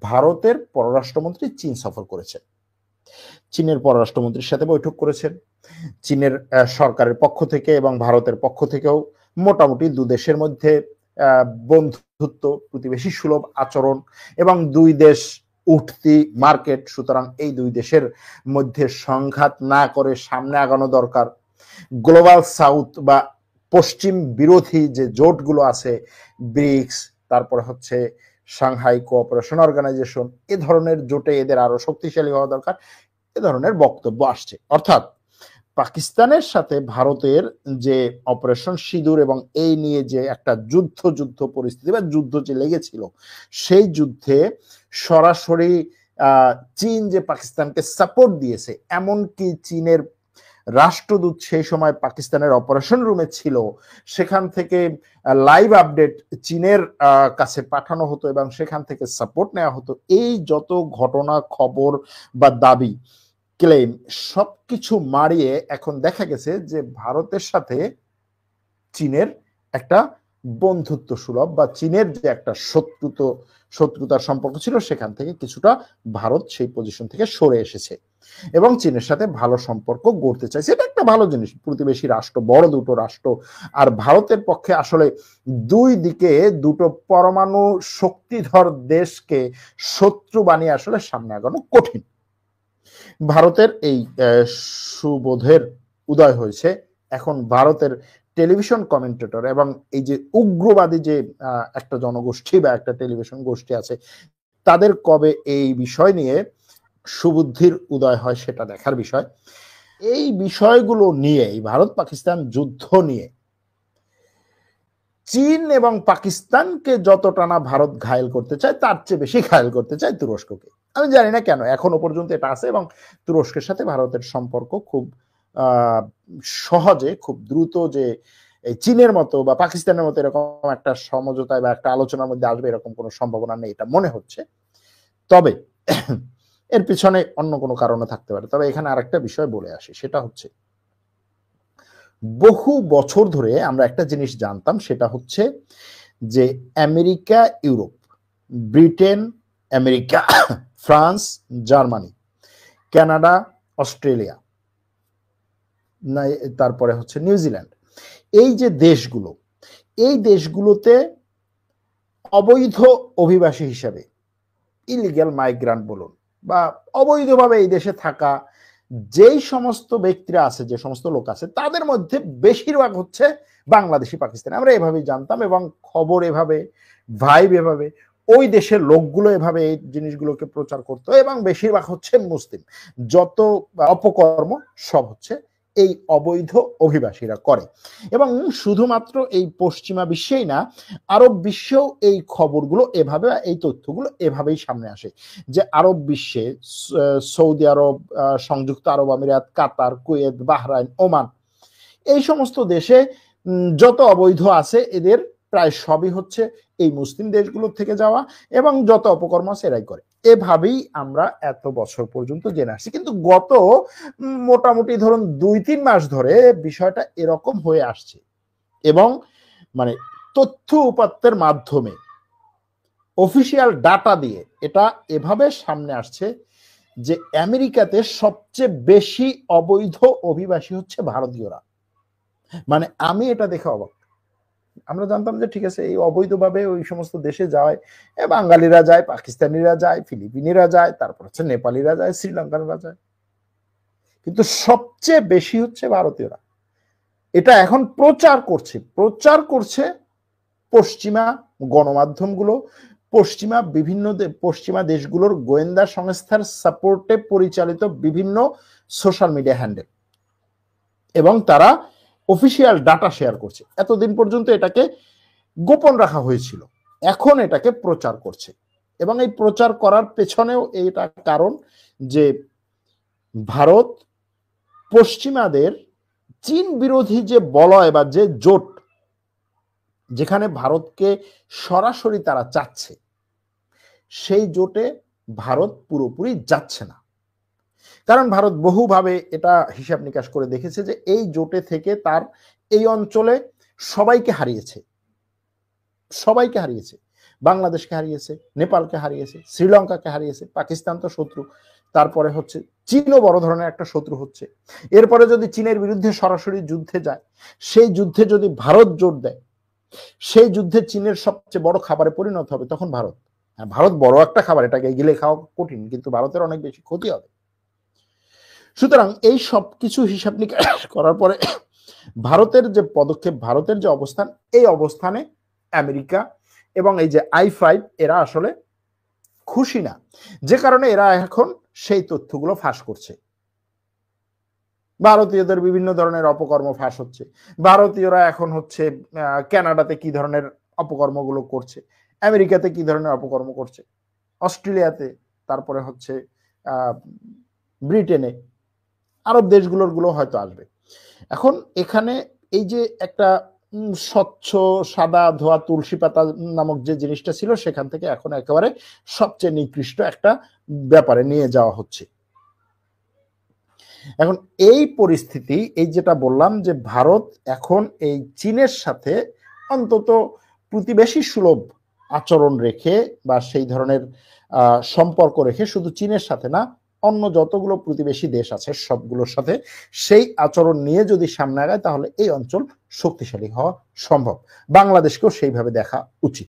ভারতের পররাষ্ট্রমন্ত্রী চীন সফর করেছেন, চীনের পররাষ্ট্রমন্ত্রীর সাথে বৈঠক করেছেন। চীনের সরকারের পক্ষ থেকে এবং ভারতের পক্ষ থেকেও মোটামুটি দুদেশের মধ্যে বন্ধুত্ব, প্রতিবেশী সুলভ আচরণ এবং দুই দেশ উঠতি মার্কেট, সুতরাং এই দুই দেশের মধ্যে সংঘাত না করে সামনে আগানো দরকার। গ্লোবাল সাউথ বা পশ্চিম বিরোধী যে জোটগুলো আছে, ব্রিক্স, তারপরে হচ্ছে সাংহাই কোঅপারেশন অর্গানাইজেশন, এ ধরনের জোটে এদের আরো শক্তিশালী হওয়া দরকার, এ ধরনের বক্তব্য আসছে। অর্থাৎ পাকিস্তানের সাথে ভারতের যে অপারেশন সিঁদুর এবং এই নিয়ে যে একটা যুদ্ধ পরিস্থিতি বা যুদ্ধ যে লেগেছিল, সেই যুদ্ধে সরাসরি চীন যে পাকিস্তানকে সাপোর্ট দিয়েছে, এমনকি চীনের রাষ্ট্রদূত সেই সময় পাকিস্তানের অপারেশন রুমে ছিল, সেখান থেকে লাইভ আপডেট চীনের কাছে পাঠানো হতো এবং সেখান থেকে সাপোর্ট নেওয়া হতো। এই যত ঘটনা, খবর বা দাবি, ক্লেম, সবকিছু মারিয়ে এখন দেখা গেছে যে ভারতের সাথে চীনের একটা বন্ধুত্ব সুলভ বা চীনের যে একটা শত্রুতার সম্পর্ক ছিল, সেখান থেকে কিছুটা ভারত সেই পজিশন থেকে সরে এসেছে এবং চীনের সাথে ভালো সম্পর্ক গড়তে চাইছে। এটা একটা ভালো জিনিস, প্রতিবেশী রাষ্ট্র, বড় দুটো রাষ্ট্র। আর ভারতের পক্ষে আসলে দুই দিকে দুটো পরমাণু শক্তিধর দেশকে শত্রু বানিয়ে আসলে সামনে আগানো কঠিন। ভারতের এই সুবোধের উদয় হয়েছে। এখন ভারতের টেলিভিশন কমেন্টেটর এবং এই যে উগ্রবাদী যে একটা জনগোষ্ঠী বা একটা টেলিভিশন গোষ্ঠী আছে, তাদের কবে এই বিষয় নিয়ে সুবুদ্ধির উদয় হয় সেটা দেখার বিষয়। এই বিষয়গুলো নিয়ে, ভারত পাকিস্তান যুদ্ধ নিয়ে চীন এবং পাকিস্তানকে যতটা না ভারত ঘায়েল করতে চায়, তার চেয়ে বেশি ঘায়েল করতে চায় তুরস্ককে। আমি জানি না কেন এখনো পর্যন্ত এটা আছে এবং তুরস্কের সাথে ভারতের সম্পর্ক খুব সহজে, খুব দ্রুত যে চীনের মতো বা পাকিস্তানের মতো এরকম একটা সমঝোতায় বা একটা আলোচনার মধ্যে আসবে এরকম কোনো সম্ভাবনা নেই এটা মনে হচ্ছে। তবে এর পিছনে অন্য কোনো কারণে থাকতে পারে। তবে এখানে আরেকটা বিষয় বলে আসি, সেটা হচ্ছে বহু বছর ধরে আমরা একটা জিনিস জানতাম, সেটা হচ্ছে যে America, Europe, Britain, America, France, Germany, Canada, Australia, তারপরে হচ্ছে নিউজিল্যান্ড, এই যে দেশগুলো, এই দেশগুলোতে অবৈধ অভিবাসী হিসাবে, ইলিগ্যাল মাইগ্রান্ট বলুন বা অবৈধভাবে এই দেশে থাকা যেই সমস্ত ব্যক্তিরা আছে, যে সমস্ত লোক আছে, তাদের মধ্যে বেশিরভাগ হচ্ছে বাংলাদেশি, পাকিস্তানি। আমরা এভাবেই জানতাম এবং খবর এভাবে, ভাইব এভাবে, ওই দেশের লোকগুলো এভাবে এই জিনিসগুলোকে প্রচার করতো এবং বেশিরভাগ হচ্ছে মুসলিম। যত অপকর্ম সব হচ্ছে এই অবৈধ অভিবাসীরা করে। এবং শুধুমাত্র এই পশ্চিমা বিশ্বেই না, আরব বিশ্বেও এই খবরগুলো এভাবে, এই তথ্যগুলো এভাবেই সামনে আসে যে আরব বিশ্বে সৌদি আরব, সংযুক্ত আরব আমিরাত, কাতার, কুয়েত, বাহরাইন, ওমান, এই সমস্ত দেশে যত অবৈধ আছে এদের প্রায় সবই হচ্ছে এই মুসলিম দেশগুলোর থেকে যাওয়া এবং যত অপকর্ম আছে এরাই করে। এভাবেই আমরা এত বছর পর্যন্ত জেনে আসছি। কিন্তু গত মোটামুটি ধরুন 2-3 মাস ধরে বিষয়টা এরকম হয়ে আসছে এবং মানে তথ্য উপাত্তের মাধ্যমে, অফিসিয়াল ডাটা দিয়ে এটা এভাবে সামনে আসছে যে আমেরিকাতে সবচেয়ে বেশি অবৈধ অভিবাসী হচ্ছে ভারতীয়রা। মানে আমি এটা দেখে অবাক। আমরা জানতাম যে ঠিক আছে, এই অবৈধভাবে ওই সমস্ত দেশে যায়, বাঙালিরা যায়, পাকিস্তানিরা যায়, ফিলিপিনিরা যায়, তারপর হচ্ছে নেপালিরা যায়, শ্রীলঙ্কানরা যায়, কিন্তু সবচেয়ে বেশি হচ্ছে ভারতীয়রা। এটা এখন প্রচার করছে পশ্চিমা গণমাধ্যমগুলো, পশ্চিমা দেশগুলোর গোয়েন্দা সংস্থার সাপোর্টে পরিচালিত বিভিন্ন সোশ্যাল মিডিয়া হ্যান্ডেল, এবং তারা অফিসিয়াল ডাটা শেয়ার করছে। এতদিন পর্যন্ত এটাকে গোপন রাখা হয়েছিল, এখন এটাকে প্রচার করছে। এবং এই প্রচার করার পেছনেও এটা কারণ যে ভারত পশ্চিমাদের চীন বিরোধী যে বলয় বা যে জোট, যেখানে ভারতকে সরাসরি তারা চাচ্ছে, সেই জোটে ভারত পুরোপুরি যাচ্ছে না। কারণ ভারত বহুভাবে এটা হিসাব নিকাশ করে দেখেছে যে এই জোটে থেকে তার এই অঞ্চলে সবাইকে হারিয়েছে। বাংলাদেশকে হারিয়েছে, নেপালকে হারিয়েছে, শ্রীলঙ্কাকে হারিয়েছে, পাকিস্তান তো শত্রু, তারপরে হচ্ছে চীনও বড় ধরনের একটা শত্রু হচ্ছে। এরপরে যদি চীনের বিরুদ্ধে সরাসরি যুদ্ধে যায়, সেই যুদ্ধে যদি ভারত জোর দেয়, সেই যুদ্ধে চীনের সবচেয়ে বড় খাবারে পরিণত হবে তখন ভারত। ভারত বড় একটা খাবার, এটাকে গিলে খাওয়া কঠিন, কিন্তু ভারতের অনেক বেশি ক্ষতি হবে। সুতরাং এই সব কিছু হিসাব নিকাশ করার পরে ভারতের যে পদক্ষেপ, ভারতের যে অবস্থান, এই অবস্থানে আমেরিকা এবং এই যে I-5 এরা আসলে খুশি না, যে কারণে এরা এখন সেই তথ্যগুলো ফাঁস করছে। ভারতীয়দের বিভিন্ন ধরনের অপকর্ম ফাঁস হচ্ছে। ভারতীয়রা এখন হচ্ছে কানাডাতে কি ধরনের অপকর্মগুলো করছে, আমেরিকাতে কি ধরনের অপকর্ম করছে, অস্ট্রেলিয়াতে, তারপরে হচ্ছে ব্রিটেনে, আরব দেশগুলো হয়তো আসবে। এখন এখানে এই যে একটা স্বচ্ছ সাদা ধোয়া তুলসী পাতা নামক যে জিনিসটা ছিল, সেখান থেকে এখন একেবারে সবচেয়ে নিকৃষ্ট একটা ব্যাপারে নিয়ে যাওয়া হচ্ছে। এখন এই পরিস্থিতি, এই যেটা বললাম যে ভারত এখন এই চীনের সাথে অন্তত প্রতিবেশী সুলভ আচরণ রেখে বা সেই ধরনের সম্পর্ক রেখে, শুধু চীনের সাথে না, অন্য যতগুলো প্রতিবেশী দেশ আছে সবগুলোর সাথে সেই আচরণ নিয়ে যদি সামনে আগায়, তাহলে এই অঞ্চল শক্তিশালী হওয়া সম্ভব। বাংলাদেশকেও সেইভাবে দেখা উচিত।